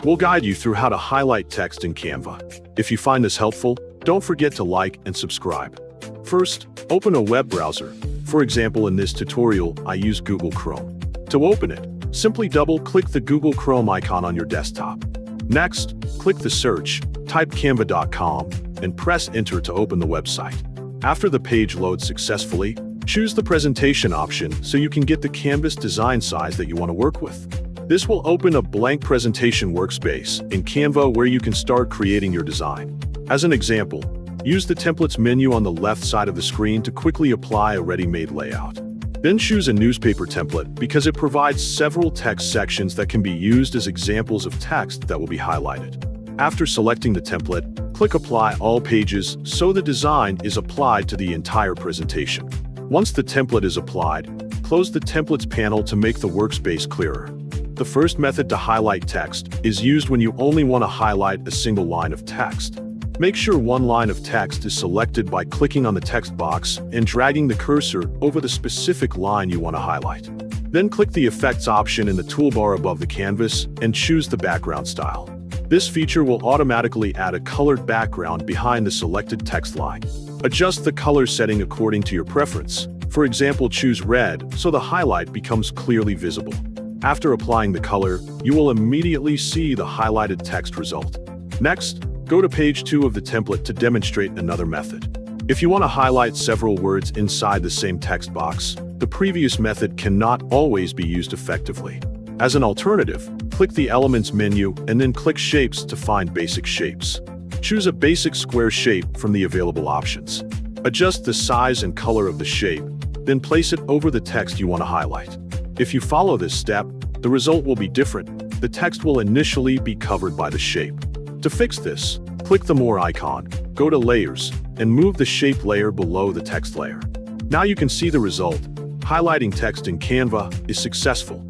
We'll guide you through how to highlight text in Canva. If you find this helpful, don't forget to like and subscribe. First, open a web browser. For example, in this tutorial, I use Google Chrome. To open it, simply double-click the Google Chrome icon on your desktop. Next, click the search, type canva.com, and press enter to open the website. After the page loads successfully, choose the presentation option so you can get the canvas design size that you want to work with. This will open a blank presentation workspace in Canva where you can start creating your design. As an example, use the templates menu on the left side of the screen to quickly apply a ready-made layout. Then choose a newspaper template because it provides several text sections that can be used as examples of text that will be highlighted. After selecting the template, click Apply All Pages so the design is applied to the entire presentation. Once the template is applied, close the Templates panel to make the workspace clearer. The first method to highlight text is used when you only want to highlight a single line of text. Make sure one line of text is selected by clicking on the text box and dragging the cursor over the specific line you want to highlight. Then click the Effects option in the toolbar above the canvas and choose the background style. This feature will automatically add a colored background behind the selected text line. Adjust the color setting according to your preference. For example, choose red so the highlight becomes clearly visible. After applying the color, you will immediately see the highlighted text result. Next, go to page 2 of the template to demonstrate another method. If you want to highlight several words inside the same text box, the previous method cannot always be used effectively. As an alternative, click the Elements menu and then click Shapes to find basic shapes. Choose a basic square shape from the available options. Adjust the size and color of the shape, then place it over the text you want to highlight. If you follow this step, the result will be different. The text will initially be covered by the shape. To fix this, click the More icon, go to Layers, and move the shape layer below the text layer. Now you can see the result. Highlighting text in Canva is successful.